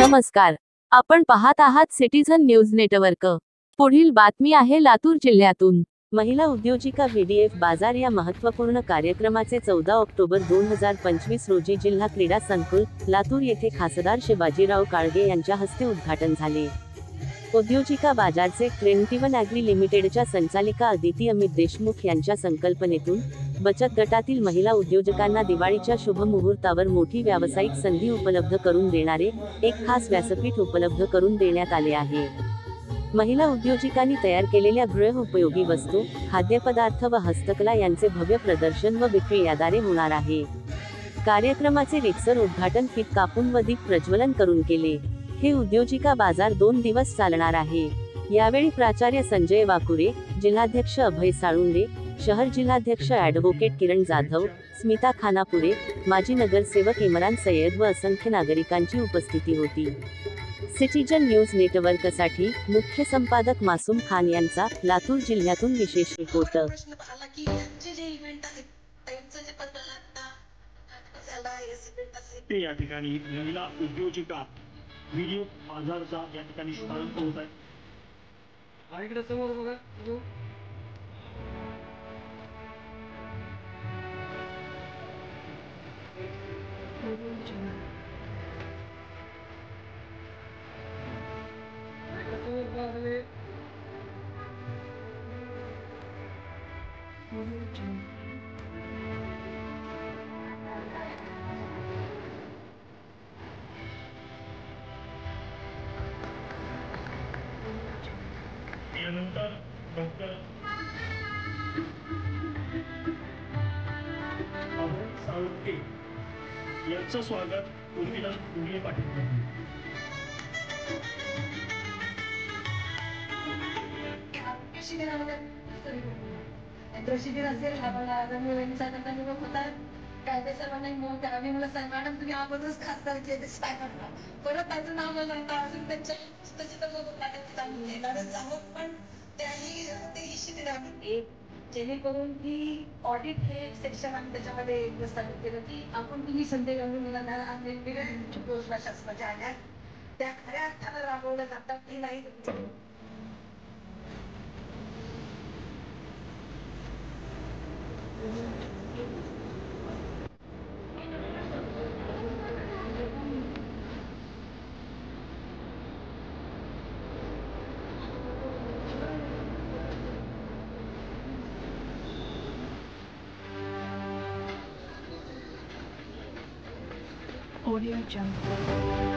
नमस्कार, आपण पाहत आहात सिटीझन न्यूज नेटवर्क। पुढील बातमी आहे लातूर जिल्ह्यातून। महिला उद्योजिका व्हीडीएफ बाजार या महत्त्वपूर्ण कार्यक्रमाचे 14 ऑक्टोबर 2025 रोजी जिल्हा क्रीडा संकुल, लातूर येथे खासदार शिवाजीराव काळगे यांच्या हस्ते उद्घाटन झाले। उद्योजिका बाजारचे 21 ॲग्री लिमिटेडच्या संचालिका अदिती अमित देशमुख यांच्या संकल्पनेतून बचत गटातील महिला उद्योजकांना दिवाळीच्या शुभ मुहूर्तावर मोठी व्यावसायिक संधी उपलब्ध करून देणारे एक खास व्यासपीठ उपलब्ध करून देण्यात आले आहे। महिला उद्योजकांनी तयार केलेल्या गृहोपयोगी वस्तू, खाद्यपदार्थ व हस्तकला यांचे भव्य प्रदर्शन व विक्री याद्वारे होणार आहे। कार्यक्रमाचे रितसर उद्घाटन फीत कापून व दीप प्रज्वलन करून केले। हे उद्योजिका बाजार 2 दिवस चालणार आहे। यावेळी प्राचार्य संजय वाकुरे, जिल्हाध्यक्ष अभय साळुंडे, शहर जिल्हाध्यक्ष ॲडव्होकेट किरण जाधव, स्मिता खानापुरे, माजी नगरसेवक इम्रान सय्यद व असंख्य नागरिकांची उपस्थिती होती। सिटीझन न्यूज नेटवर्कसाठी मुख्य संपादक मासूम खान यांचा लातूर जिल्ह्यातून विशेष रिपोर्ट। या ठिकाणी महिला उद्योजिका व्हिडिओ बाजारचा या ठिकाणी शुभारंभ होत आहे। इकडे समोर बघा यानंतर डॉक्टर अभय साळुंके यांचं स्वागत उर्मिला मुंडे पाटील शिबिर असेल होतात कायदे सर्वांना मिळून आम्ही मला मॅडम तुम्ही अगोदरच खासदार केले परत माझं नाव न सांगता अजून त्यांच्या येणारच आहोत पण त्यांनी ते शिबिर एक जेणेकरून की ऑडिट हे सेक्शन आम्ही त्याच्यामध्ये स्थापित केलं की आपण तुम्ही संजय गांधी मुलांना आणि वेगवेगळ्या योजना शासनाच्या आल्या त्या खऱ्या अर्थानं राबवल्या जातात की नाही। Audio Jungle.